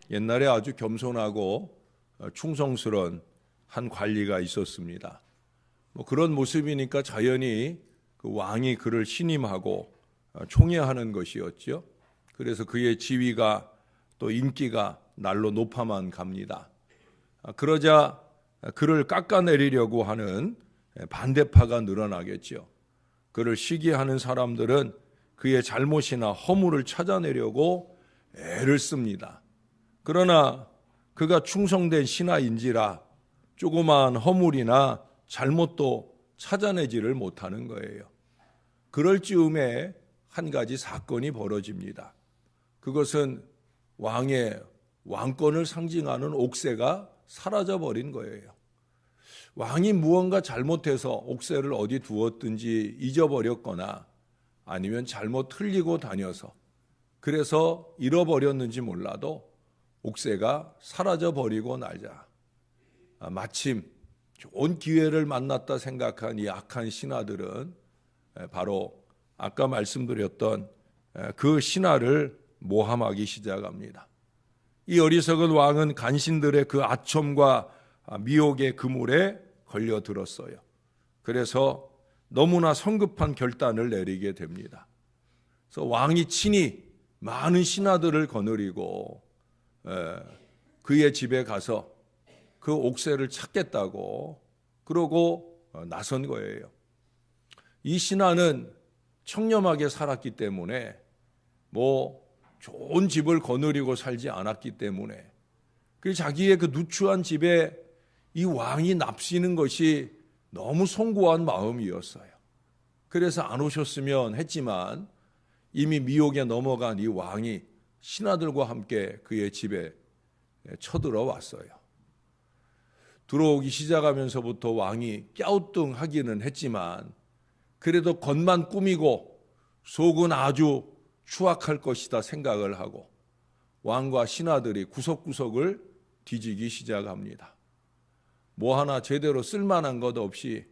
옛날에 아주 겸손하고 충성스러운 한 관리가 있었습니다. 그런 모습이니까 자연히 그 왕이 그를 신임하고 총애하는 것이었죠. 그래서 그의 지위가 또 인기가 날로 높아만 갑니다. 그러자 그를 깎아내리려고 하는 반대파가 늘어나겠죠. 그를 시기하는 사람들은 그의 잘못이나 허물을 찾아내려고 애를 씁니다. 그러나 그가 충성된 신하인지라 조그마한 허물이나 잘못도 찾아내지를 못하는 거예요. 그럴 즈음에 한 가지 사건이 벌어집니다. 그것은 왕의 왕권을 상징하는 옥새가 사라져버린 거예요. 왕이 무언가 잘못해서 옥새를 어디 두었든지 잊어버렸거나 아니면 잘못 흘리고 다녀서 그래서 잃어버렸는지 몰라도 옥새가 사라져버리고 나자 마침 좋은 기회를 만났다 생각한 이 악한 신하들은 바로 아까 말씀드렸던 그 신하를 모함하기 시작합니다. 이 어리석은 왕은 간신들의 그 아첨과 미혹의 그물에 걸려들었어요. 그래서 너무나 성급한 결단을 내리게 됩니다. 그래서 왕이 친히 많은 신하들을 거느리고 그의 집에 가서 그 옥새를 찾겠다고 그러고 나선 거예요. 이 신하는 청렴하게 살았기 때문에 좋은 집을 거느리고 살지 않았기 때문에 그 자기의 그 누추한 집에 이 왕이 납치는 것이 너무 송구한 마음이었어요. 그래서 안 오셨으면 했지만 이미 미혹에 넘어간 이 왕이 신하들과 함께 그의 집에 쳐들어왔어요. 들어오기 시작하면서부터 왕이 갸우뚱하기는 했지만 그래도 겉만 꾸미고 속은 아주 추악할 것이다 생각을 하고 왕과 신하들이 구석구석을 뒤지기 시작합니다. 뭐 하나 제대로 쓸만한 것 없이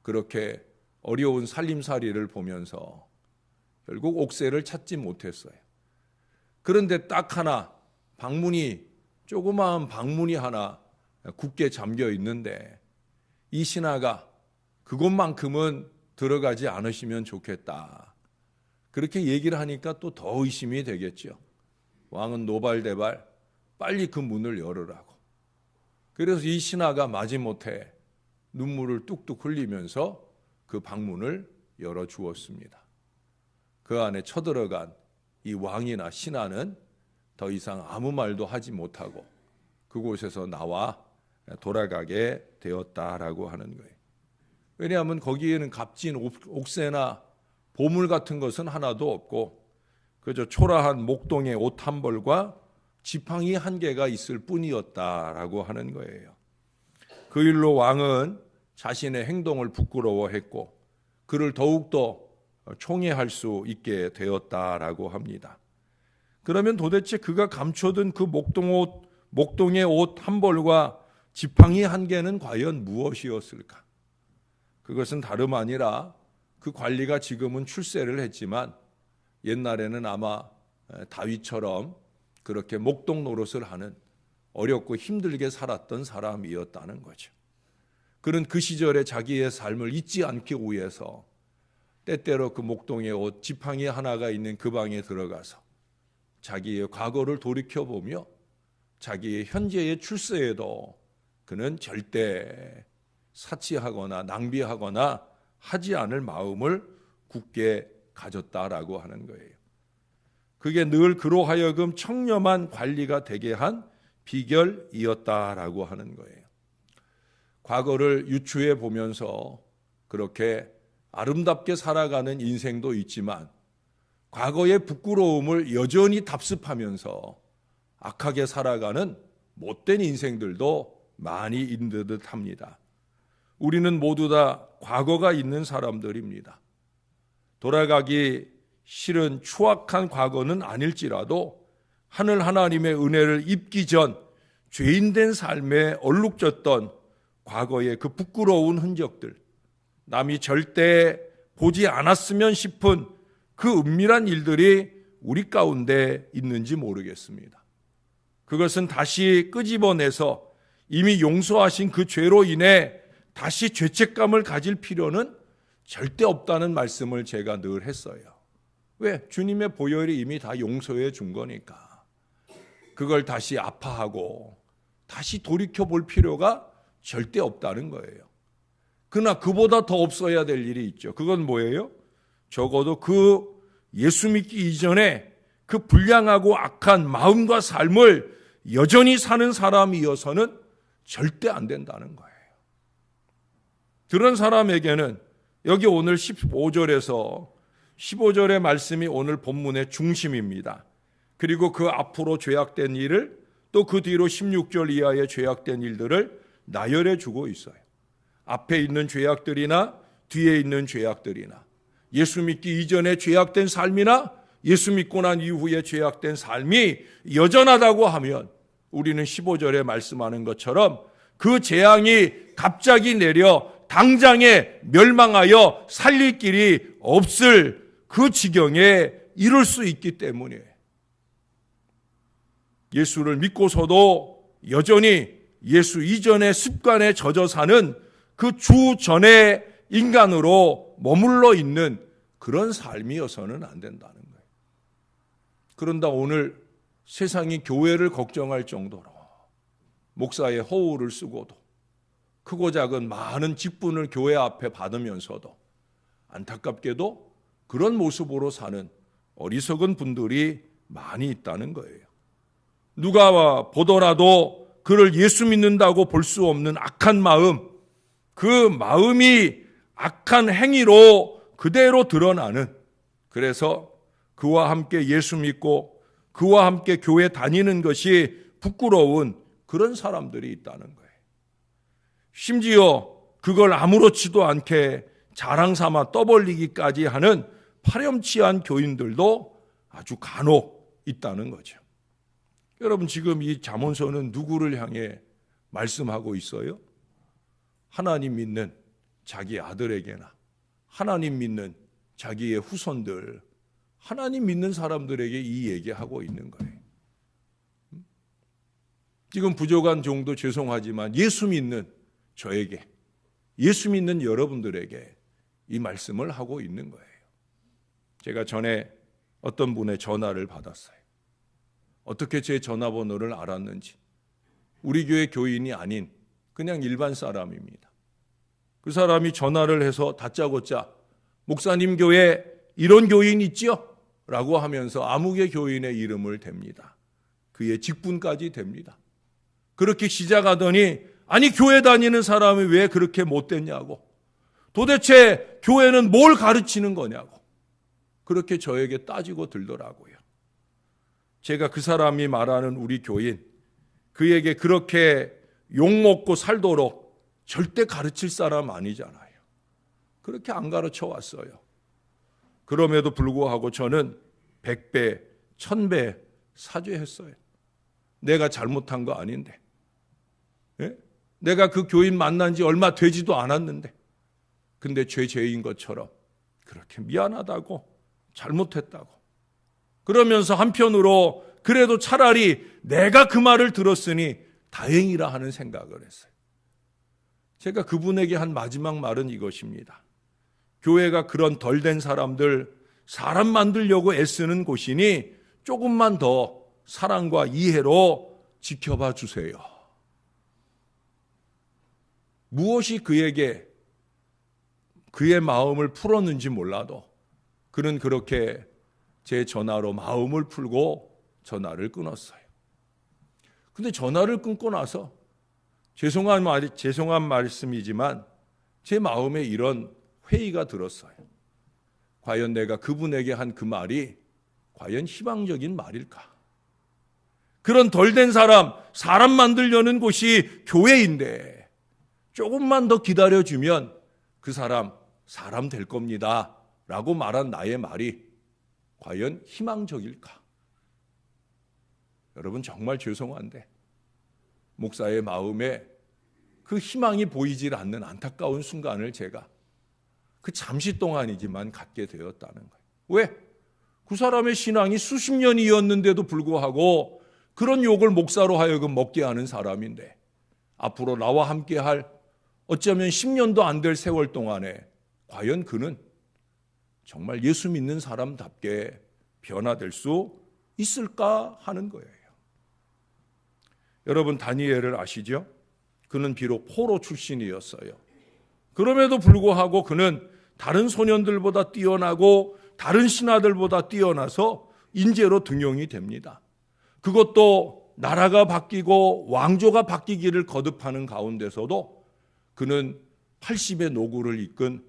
그렇게 어려운 살림살이를 보면서 결국 옥새를 찾지 못했어요. 그런데 딱 하나 조그마한 방문이 하나 굳게 잠겨 있는데 이 신하가 그것만큼은 들어가지 않으시면 좋겠다. 그렇게 얘기를 하니까 또 더 의심이 되겠죠. 왕은 노발대발 빨리 그 문을 열으라고. 그래서 이 신하가 마지못해 눈물을 뚝뚝 흘리면서 그 방문을 열어주었습니다. 그 안에 쳐들어간 이 왕이나 신하는 더 이상 아무 말도 하지 못하고 그곳에서 나와 돌아가게 되었다라고 하는 거예요. 왜냐하면 거기에는 값진 옥새나 보물 같은 것은 하나도 없고 그저 초라한 목동의 옷 한 벌과 지팡이 한 개가 있을 뿐이었다라고 하는 거예요. 그 일로 왕은 자신의 행동을 부끄러워했고 그를 더욱더 총애할 수 있게 되었다라고 합니다. 그러면 도대체 그가 감춰둔 그 목동의 옷 한 벌과 지팡이 한 개는 과연 무엇이었을까? 그것은 다름 아니라 그 관리가 지금은 출세를 했지만 옛날에는 아마 다윗처럼 그렇게 목동 노릇을 하는 어렵고 힘들게 살았던 사람이었다는 거죠. 그는 그 시절에 자기의 삶을 잊지 않기 위해서 때때로 그 목동의 옷 지팡이 하나가 있는 그 방에 들어가서 자기의 과거를 돌이켜보며 자기의 현재의 출세에도 그는 절대 사치하거나 낭비하거나 하지 않을 마음을 굳게 가졌다라고 하는 거예요. 그게 늘 그로 하여금 청렴한 관리가 되게 한 비결이었다라고 하는 거예요. 과거를 유추해 보면서 그렇게 아름답게 살아가는 인생도 있지만 과거의 부끄러움을 여전히 답습하면서 악하게 살아가는 못된 인생들도 많이 있는 듯합니다. 우리는 모두 다 과거가 있는 사람들입니다. 돌아가기 싫은 추악한 과거는 아닐지라도 하늘 하나님의 은혜를 입기 전 죄인된 삶에 얼룩졌던 과거의 그 부끄러운 흔적들, 남이 절대 보지 않았으면 싶은 그 은밀한 일들이 우리 가운데 있는지 모르겠습니다. 그것은 다시 끄집어내서 이미 용서하신 그 죄로 인해 다시 죄책감을 가질 필요는 절대 없다는 말씀을 제가 늘 했어요. 왜? 주님의 보혈이 이미 다 용서해 준 거니까. 그걸 다시 아파하고 다시 돌이켜볼 필요가 절대 없다는 거예요. 그러나 그보다 더 없어야 될 일이 있죠. 그건 뭐예요? 적어도 그 예수 믿기 이전에 그 불량하고 악한 마음과 삶을 여전히 사는 사람이어서는 절대 안 된다는 거예요. 그런 사람에게는 여기 오늘 15절에서 15절의 말씀이 오늘 본문의 중심입니다. 그리고 그 앞으로 죄악된 일을 또 그 뒤로 16절 이하의 죄악된 일들을 나열해 주고 있어요. 앞에 있는 죄악들이나 뒤에 있는 죄악들이나 예수 믿기 이전에 죄악된 삶이나 예수 믿고 난 이후에 죄악된 삶이 여전하다고 하면 우리는 15절에 말씀하는 것처럼 그 재앙이 갑자기 내려 당장에 멸망하여 살릴 길이 없을 그 지경에 이를 수 있기 때문에 예수를 믿고서도 여전히 예수 이전의 습관에 젖어 사는 그 주 전의 인간으로 머물러 있는 그런 삶이어서는 안 된다는 거예요. 그런다 오늘 세상이 교회를 걱정할 정도로 목사의 허울을 쓰고도 크고 작은 많은 직분을 교회 앞에 받으면서도 안타깝게도 그런 모습으로 사는 어리석은 분들이 많이 있다는 거예요. 누가 보더라도 그를 예수 믿는다고 볼 수 없는 악한 마음, 그 마음이 악한 행위로 그대로 드러나는, 그래서 그와 함께 예수 믿고 그와 함께 교회 다니는 것이 부끄러운 그런 사람들이 있다는 거예요. 심지어 그걸 아무렇지도 않게 자랑 삼아 떠벌리기까지 하는 파렴치한 교인들도 아주 간혹 있다는 거죠. 여러분, 지금 이 잠언서는 누구를 향해 말씀하고 있어요? 하나님 믿는 자기 아들에게나 하나님 믿는 자기의 후손들, 하나님 믿는 사람들에게 이 얘기하고 있는 거예요. 지금 부족한 종도 죄송하지만 예수 믿는 저에게, 예수 믿는 여러분들에게 이 말씀을 하고 있는 거예요. 제가 전에 어떤 분의 전화를 받았어요. 어떻게 제 전화번호를 알았는지. 우리 교회 교인이 아닌 그냥 일반 사람입니다. 그 사람이 전화를 해서 다짜고짜 목사님 교회 이런 교인 있죠? 라고 하면서 아무개 교인의 이름을 댑니다. 그의 직분까지 댑니다. 그렇게 시작하더니 아니 교회 다니는 사람이 왜 그렇게 못됐냐고, 도대체 교회는 뭘 가르치는 거냐고 그렇게 저에게 따지고 들더라고요. 제가 그 사람이 말하는 우리 교인, 그에게 그렇게 욕먹고 살도록 절대 가르칠 사람 아니잖아요. 그렇게 안 가르쳐 왔어요. 그럼에도 불구하고 저는 100배, 1000배 사죄했어요. 내가 잘못한 거 아닌데. 예? 내가 그 교인 만난 지 얼마 되지도 않았는데. 근데 죄인 것처럼 그렇게 미안하다고, 잘못했다고. 그러면서 한편으로 그래도 차라리 내가 그 말을 들었으니 다행이라 하는 생각을 했어요. 제가 그분에게 한 마지막 말은 이것입니다. 교회가 그런 덜된 사람들, 사람 만들려고 애쓰는 곳이니 조금만 더 사랑과 이해로 지켜봐 주세요. 무엇이 그에게 그의 마음을 풀었는지 몰라도 그는 그렇게 제 전화로 마음을 풀고 전화를 끊었어요. 근데 전화를 끊고 나서 죄송한 말씀이지만 제 마음에 이런 회의가 들었어요. 과연 내가 그분에게 한 그 말이 과연 희망적인 말일까? 그런 덜된 사람 만들려는 곳이 교회인데 조금만 더 기다려주면 그 사람 될 겁니다 라고 말한 나의 말이 과연 희망적일까? 여러분, 정말 죄송한데 목사의 마음에 그 희망이 보이질 않는 안타까운 순간을 제가 그 잠시 동안이지만 갖게 되었다는 거예요. 왜? 그 사람의 신앙이 수십 년이었는데도 불구하고 그런 욕을 목사로 하여금 먹게 하는 사람인데 앞으로 나와 함께 할 어쩌면 10년도 안 될 세월 동안에 과연 그는 정말 예수 믿는 사람답게 변화될 수 있을까 하는 거예요. 여러분, 다니엘을 아시죠? 그는 비록 포로 출신이었어요. 그럼에도 불구하고 그는 다른 소년들보다 뛰어나고 다른 신하들보다 뛰어나서 인재로 등용이 됩니다. 그것도 나라가 바뀌고 왕조가 바뀌기를 거듭하는 가운데서도 그는 80의 노구를 이끈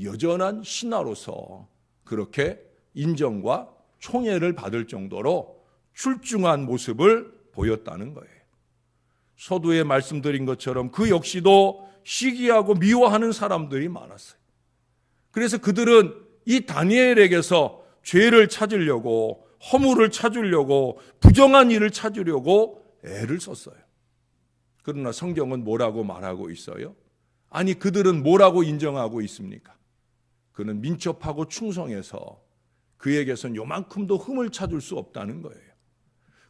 여전한 신하로서 그렇게 인정과 총애를 받을 정도로 출중한 모습을 보였다는 거예요. 서두에 말씀드린 것처럼 그 역시도 시기하고 미워하는 사람들이 많았어요. 그래서 그들은 이 다니엘에게서 죄를 찾으려고, 허물을 찾으려고, 부정한 일을 찾으려고 애를 썼어요. 그러나 성경은 뭐라고 말하고 있어요? 아니, 그들은 뭐라고 인정하고 있습니까? 그는 민첩하고 충성해서 그에게선 요만큼도 흠을 찾을 수 없다는 거예요.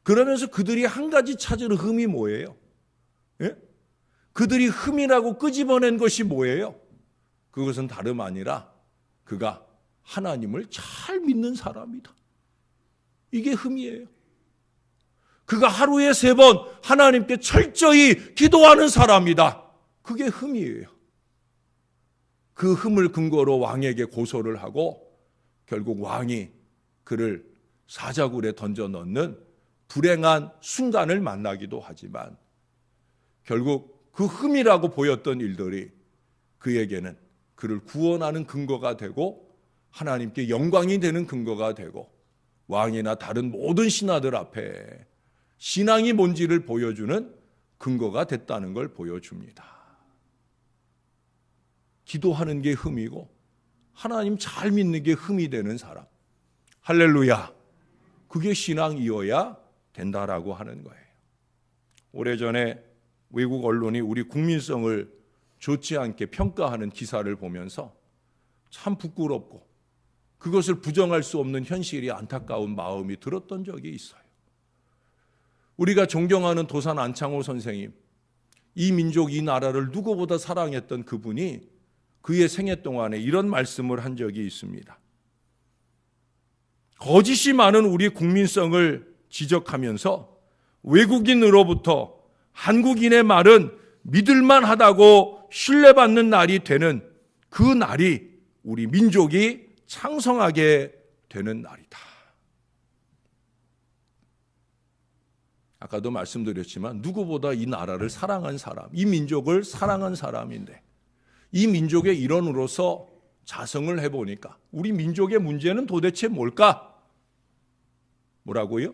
그러면서 그들이 한 가지 찾을 흠이 뭐예요? 예? 그들이 흠이라고 끄집어낸 것이 뭐예요? 그것은 다름 아니라 그가 하나님을 잘 믿는 사람이다. 이게 흠이에요. 그가 하루에 3번 하나님께 철저히 기도하는 사람이다. 그게 흠이에요. 그 흠을 근거로 왕에게 고소를 하고 결국 왕이 그를 사자굴에 던져 넣는 불행한 순간을 만나기도 하지만 결국 그 흠이라고 보였던 일들이 그에게는 그를 구원하는 근거가 되고 하나님께 영광이 되는 근거가 되고 왕이나 다른 모든 신하들 앞에 신앙이 뭔지를 보여주는 근거가 됐다는 걸 보여줍니다. 기도하는 게 흠이고 하나님 잘 믿는 게 흠이 되는 사람. 할렐루야. 그게 신앙이어야 된다라고 하는 거예요. 오래전에 외국 언론이 우리 국민성을 좋지 않게 평가하는 기사를 보면서 참 부끄럽고 그것을 부정할 수 없는 현실이 안타까운 마음이 들었던 적이 있어요. 우리가 존경하는 도산 안창호 선생님, 이 민족, 이 나라를 누구보다 사랑했던 그분이 그의 생애 동안에 이런 말씀을 한 적이 있습니다. 거짓이 많은 우리 국민성을 지적하면서 외국인으로부터 한국인의 말은 믿을만 하다고 신뢰받는 날이 되는 그 날이 우리 민족이 창성하게 되는 날이다. 아까도 말씀드렸지만 누구보다 이 나라를 사랑한 사람, 이 민족을 사랑한 사람인데 이 민족의 일원으로서 자성을 해보니까 우리 민족의 문제는 도대체 뭘까? 뭐라고요?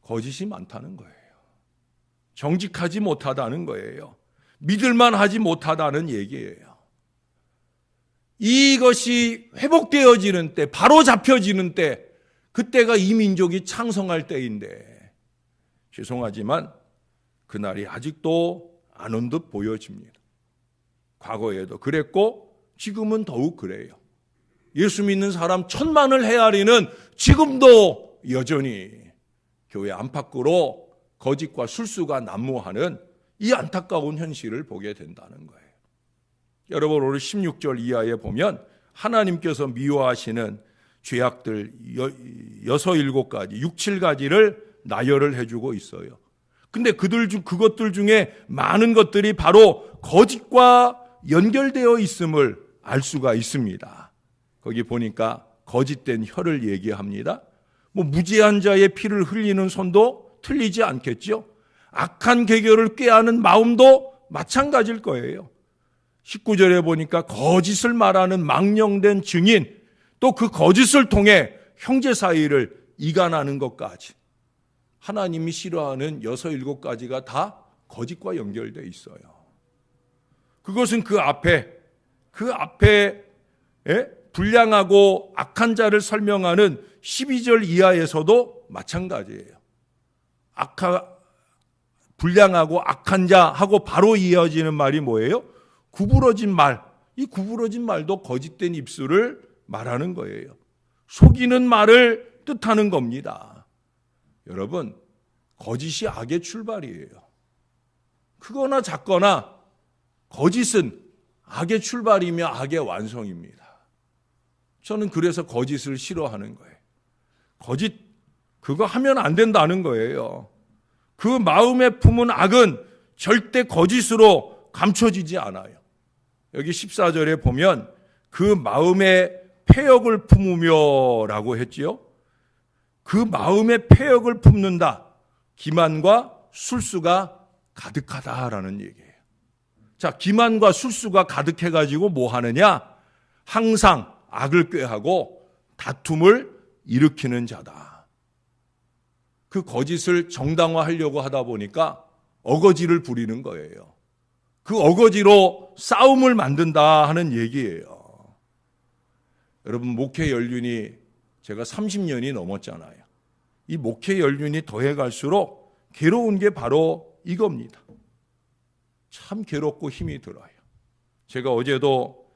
거짓이 많다는 거예요. 정직하지 못하다는 거예요. 믿을만 하지 못하다는 얘기예요. 이것이 회복되어지는 때, 바로 잡혀지는 때, 그때가 이 민족이 창성할 때인데 죄송하지만 그날이 아직도 안 온 듯 보여집니다. 과거에도 그랬고 지금은 더욱 그래요. 예수 믿는 사람 1000만을 헤아리는 지금도 여전히 교회 안팎으로 거짓과 술수가 난무하는 이 안타까운 현실을 보게 된다는 거예요. 여러분, 오늘 16절 이하에 보면 하나님께서 미워하시는 죄악들 6, 7가지, 6, 7가지를 나열을 해주고 있어요. 근데 그것들 중에 많은 것들이 바로 거짓과 연결되어 있음을 알 수가 있습니다. 거기 보니까 거짓된 혀를 얘기합니다. 무지한 자의 피를 흘리는 손도 틀리지 않겠죠. 악한 계교를 꾀하는 마음도 마찬가지일 거예요. 19절에 보니까 거짓을 말하는 망령된 증인, 또 그 거짓을 통해 형제 사이를 이간하는 것까지 하나님이 싫어하는 6, 7가지가 다 거짓과 연결되어 있어요. 그것은 그 앞에 불량하고 악한 자를 설명하는 12절 이하에서도 마찬가지예요. 불량하고 악한 자하고 바로 이어지는 말이 뭐예요? 구부러진 말. 이 구부러진 말도 거짓된 입술을 말하는 거예요. 속이는 말을 뜻하는 겁니다. 여러분, 거짓이 악의 출발이에요. 크거나 작거나 거짓은 악의 출발이며 악의 완성입니다. 저는 그래서 거짓을 싫어하는 거예요. 거짓 그거 하면 안 된다는 거예요. 그 마음에 품은 악은 절대 거짓으로 감춰지지 않아요. 여기 14절에 보면 그 마음에 패역을 품으며 라고 했지요. 그 마음에 패역을 품는다. 기만과 술수가 가득하다라는 얘기예요. 자, 기만과 술수가 가득해가지고 뭐 하느냐? 항상 악을 꾀하고 다툼을 일으키는 자다. 그 거짓을 정당화하려고 하다 보니까 어거지를 부리는 거예요. 그 어거지로 싸움을 만든다 하는 얘기예요. 여러분, 목회 연륜이 제가 30년이 넘었잖아요. 이 목회 연륜이 더해갈수록 괴로운 게 바로 이겁니다. 참 괴롭고 힘이 들어요. 제가 어제도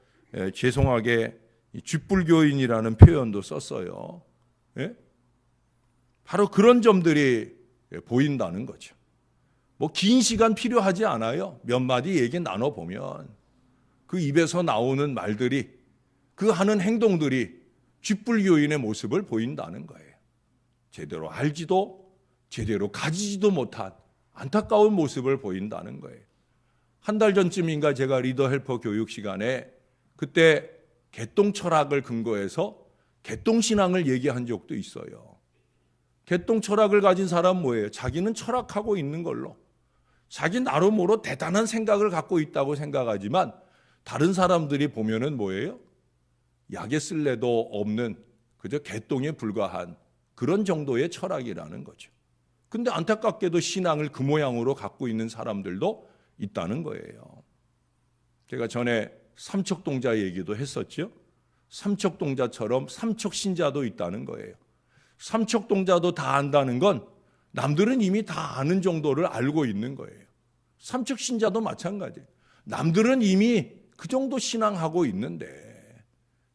죄송하게 쥐뿔교인이라는 표현도 썼어요. 예? 바로 그런 점들이 보인다는 거죠. 뭐 긴 시간 필요하지 않아요. 몇 마디 얘기 나눠보면 그 입에서 나오는 말들이, 그 하는 행동들이 쥐뿔교인의 모습을 보인다는 거예요. 제대로 알지도 제대로 가지지도 못한 안타까운 모습을 보인다는 거예요. 한 달 전쯤인가 제가 리더 헬퍼 교육 시간에 그때 개똥 철학을 근거해서 개똥 신앙을 얘기한 적도 있어요. 개똥 철학을 가진 사람은 뭐예요? 자기는 철학하고 있는 걸로 자기 나름으로 대단한 생각을 갖고 있다고 생각하지만 다른 사람들이 보면은 뭐예요? 약에 쓸래도 없는 그저 개똥에 불과한 그런 정도의 철학이라는 거죠. 근데 안타깝게도 신앙을 그 모양으로 갖고 있는 사람들도 있다는 거예요. 제가 전에 삼척동자 얘기도 했었죠. 삼척동자처럼 삼척신자도 있다는 거예요. 삼척동자도 다 안다는 건 남들은 이미 다 아는 정도를 알고 있는 거예요. 삼척신자도 마찬가지예요. 남들은 이미 그 정도 신앙하고 있는데,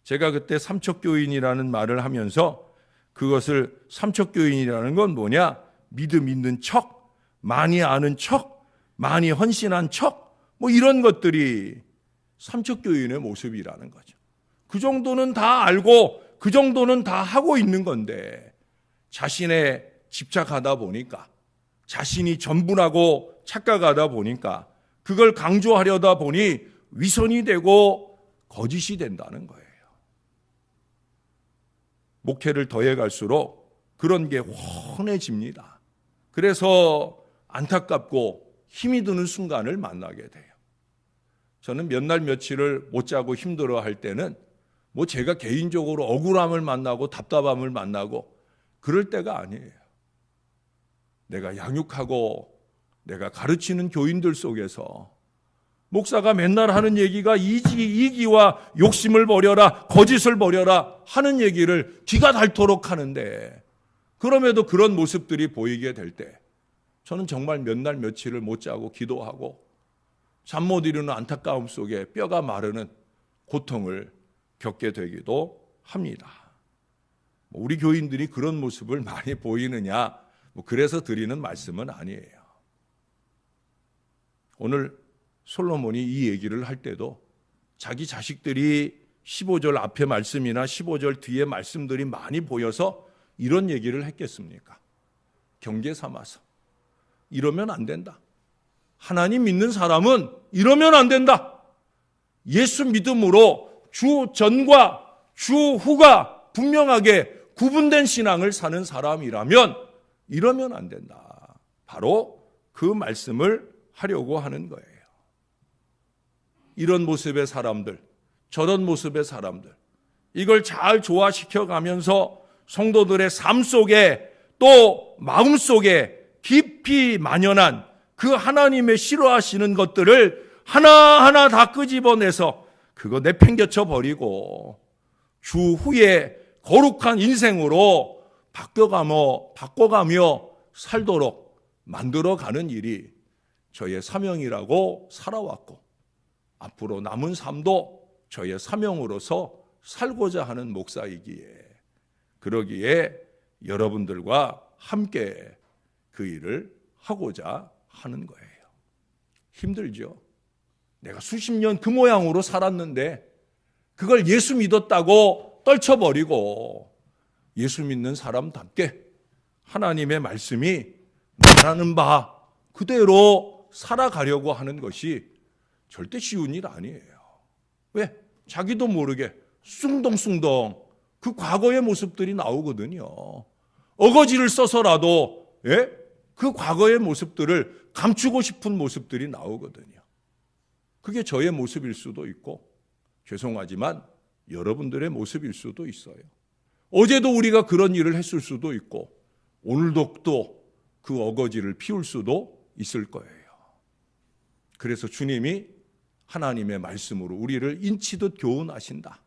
제가 그때 삼척교인이라는 말을 하면서 그것을, 삼척교인이라는 건 뭐냐? 믿음 있는 척, 많이 아는 척, 많이 헌신한 척, 뭐 이런 것들이 삼척교인의 모습이라는 거죠. 그 정도는 다 알고 그 정도는 다 하고 있는 건데 자신에 집착하다 보니까, 자신이 전부라고 착각하다 보니까 그걸 강조하려다 보니 위선이 되고 거짓이 된다는 거예요. 목회를 더해갈수록 그런 게 훤해집니다. 그래서 안타깝고 힘이 드는 순간을 만나게 돼요. 저는 몇 날 며칠을 못 자고 힘들어할 때는 뭐 제가 개인적으로 억울함을 만나고 답답함을 만나고 그럴 때가 아니에요. 내가 양육하고 내가 가르치는 교인들 속에서 목사가 맨날 하는 얘기가 이기와 욕심을 버려라, 거짓을 버려라 하는 얘기를 귀가 닳도록 하는데, 그럼에도 그런 모습들이 보이게 될 때 저는 정말 몇 날 며칠을 못 자고 기도하고 잠 못 이루는 안타까움 속에 뼈가 마르는 고통을 겪게 되기도 합니다. 우리 교인들이 그런 모습을 많이 보이느냐, 그래서 드리는 말씀은 아니에요. 오늘 솔로몬이 이 얘기를 할 때도 자기 자식들이 15절 앞에 말씀이나 15절 뒤에 말씀들이 많이 보여서 이런 얘기를 했겠습니까? 경계 삼아서 이러면 안 된다. 하나님 믿는 사람은 이러면 안 된다. 예수 믿음으로 주 전과 주 후가 분명하게 구분된 신앙을 사는 사람이라면 이러면 안 된다. 바로 그 말씀을 하려고 하는 거예요. 이런 모습의 사람들, 저런 모습의 사람들, 이걸 잘 조화시켜 가면서 성도들의 삶 속에 또 마음 속에 깊이 만연한 그 하나님의 싫어하시는 것들을 하나하나 다 끄집어내서 그거 내팽개쳐 버리고 주 후에 거룩한 인생으로 바꿔가며 살도록 만들어가는 일이 저의 사명이라고 살아왔고, 앞으로 남은 삶도 저의 사명으로서 살고자 하는 목사이기에, 그러기에 여러분들과 함께 그 일을 하고자 하는 거예요. 힘들죠. 내가 수십 년 그 모양으로 살았는데 그걸 예수 믿었다고 떨쳐버리고 예수 믿는 사람답게 하나님의 말씀이 말하는 바 그대로 살아가려고 하는 것이 절대 쉬운 일 아니에요. 왜? 자기도 모르게 숭덩숭덩 그 과거의 모습들이 나오거든요. 어거지를 써서라도 그 과거의 모습들을 감추고 싶은 모습들이 나오거든요. 그게 저의 모습일 수도 있고 죄송하지만 여러분들의 모습일 수도 있어요. 어제도 우리가 그런 일을 했을 수도 있고 오늘도 또 그 어거지를 피울 수도 있을 거예요. 그래서 주님이 하나님의 말씀으로 우리를 인치듯 교훈하신다.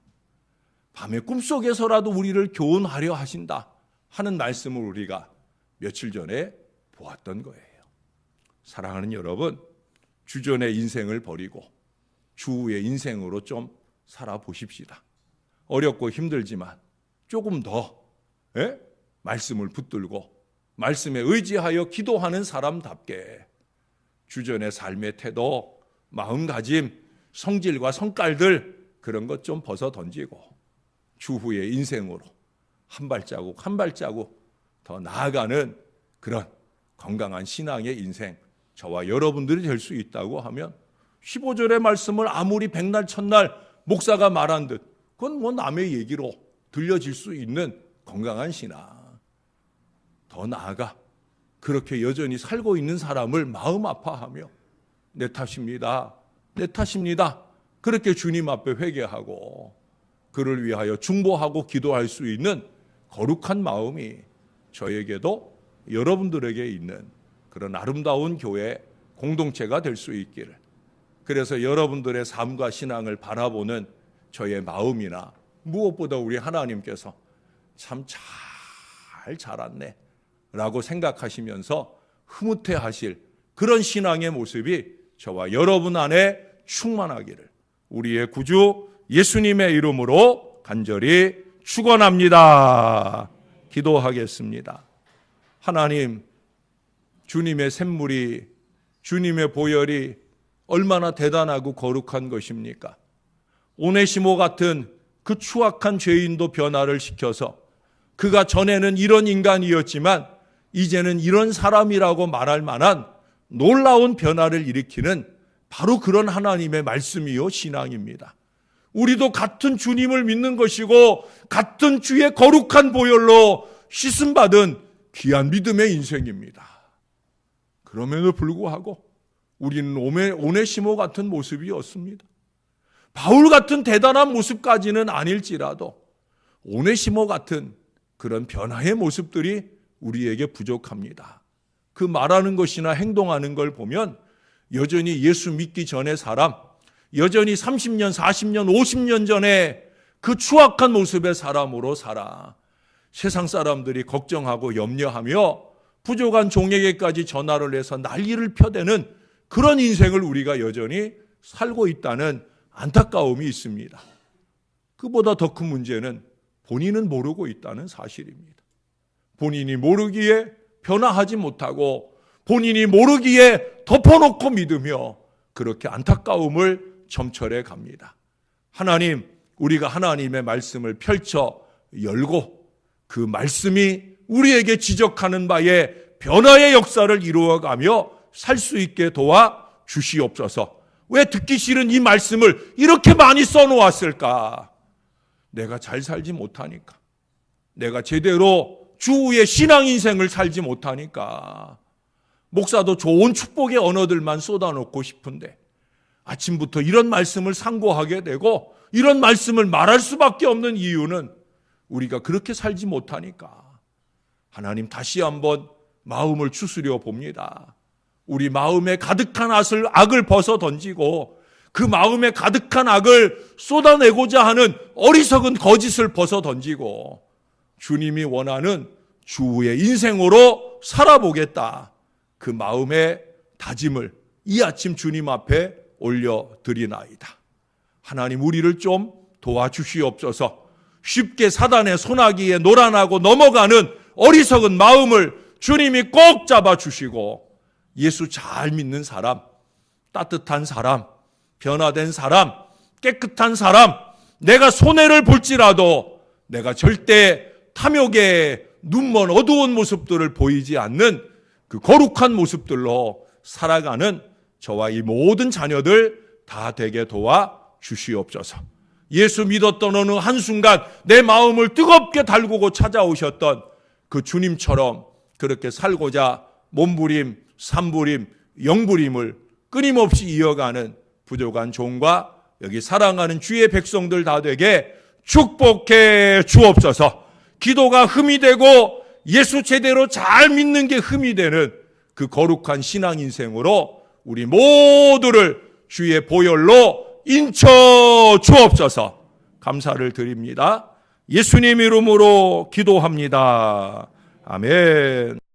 밤의 꿈속에서라도 우리를 교훈하려 하신다 하는 말씀을 우리가 며칠 전에 보았던 거예요. 사랑하는 여러분, 주전의 인생을 버리고 주후의 인생으로 좀 살아보십시다. 어렵고 힘들지만 조금 더 말씀을 붙들고 말씀에 의지하여 기도하는 사람답게 주전의 삶의 태도, 마음가짐, 성질과 성깔들 그런 것 좀 벗어 던지고 주후의 인생으로 한 발자국 한 발자국 더 나아가는 그런 건강한 신앙의 인생 저와 여러분들이 될 수 있다고 하면 15절의 말씀을 아무리 백날 첫날 목사가 말한 듯 그건 뭐 남의 얘기로 들려질 수 있는 건강한 신앙. 더 나아가 그렇게 여전히 살고 있는 사람을 마음 아파하며 내 탓입니다. 내 탓입니다. 그렇게 주님 앞에 회개하고 그를 위하여 중보하고 기도할 수 있는 거룩한 마음이 저에게도 여러분들에게 있는 그런 아름다운 교회 공동체가 될 수 있기를. 그래서 여러분들의 삶과 신앙을 바라보는 저의 마음이나 무엇보다 우리 하나님께서 참 잘 자랐네 라고 생각하시면서 흐뭇해하실 그런 신앙의 모습이 저와 여러분 안에 충만하기를 우리의 구주 예수님의 이름으로 간절히 축원합니다. 기도하겠습니다. 하나님, 주님의 샘물이, 주님의 보혈이 얼마나 대단하고 거룩한 것입니까? 오네시모 같은 그 추악한 죄인도 변화를 시켜서 그가 전에는 이런 인간이었지만 이제는 이런 사람이라고 말할 만한 놀라운 변화를 일으키는 바로 그런 하나님의 말씀이요 신앙입니다. 우리도 같은 주님을 믿는 것이고 같은 주의 거룩한 보혈로 씻음받은 귀한 믿음의 인생입니다. 그럼에도 불구하고 우리는 오네시모 같은 모습이었습니다. 바울 같은 대단한 모습까지는 아닐지라도 오네시모 같은 그런 변화의 모습들이 우리에게 부족합니다. 그 말하는 것이나 행동하는 걸 보면 여전히 예수 믿기 전의 사람, 여전히 30년, 40년, 50년 전에 그 추악한 모습의 사람으로 살아 세상 사람들이 걱정하고 염려하며 부족한 종에게까지 전화를 해서 난리를 펴대는 그런 인생을 우리가 여전히 살고 있다는 안타까움이 있습니다. 그보다 더 큰 문제는 본인은 모르고 있다는 사실입니다. 본인이 모르기에 변화하지 못하고 본인이 모르기에 덮어놓고 믿으며 그렇게 안타까움을 점철해 갑니다. 하나님, 우리가 하나님의 말씀을 펼쳐 열고 그 말씀이 우리에게 지적하는 바에 변화의 역사를 이루어가며 살 수 있게 도와 주시옵소서. 왜 듣기 싫은 이 말씀을 이렇게 많이 써놓았을까? 내가 잘 살지 못하니까, 내가 제대로 주의 신앙 인생을 살지 못하니까, 목사도 좋은 축복의 언어들만 쏟아놓고 싶은데 아침부터 이런 말씀을 상고하게 되고 이런 말씀을 말할 수밖에 없는 이유는 우리가 그렇게 살지 못하니까. 하나님, 다시 한번 마음을 추스려 봅니다. 우리 마음에 가득한 악을 벗어 던지고 그 마음에 가득한 악을 쏟아내고자 하는 어리석은 거짓을 벗어 던지고 주님이 원하는 주의 인생으로 살아보겠다. 그 마음의 다짐을 이 아침 주님 앞에 올려드리나이다. 하나님, 우리를 좀 도와주시옵소서. 쉽게 사단의 손아귀에 노란하고 넘어가는 어리석은 마음을 주님이 꼭 잡아주시고 예수 잘 믿는 사람, 따뜻한 사람, 변화된 사람, 깨끗한 사람, 내가 손해를 볼지라도 내가 절대 탐욕의 눈먼 어두운 모습들을 보이지 않는 그 거룩한 모습들로 살아가는 저와 이 모든 자녀들 다 되게 도와 주시옵소서. 예수 믿었던 어느 한순간 내 마음을 뜨겁게 달구고 찾아오셨던 그 주님처럼 그렇게 살고자 몸부림, 산부림, 영부림을 끊임없이 이어가는 부족한 종과 여기 사랑하는 주의 백성들 다 되게 축복해 주옵소서. 기도가 흠이 되고 예수 제대로 잘 믿는 게 흠이 되는 그 거룩한 신앙 인생으로 우리 모두를 주의 보혈로 인쳐 주옵소서. 감사를 드립니다. 예수님 이름으로 기도합니다. 아멘.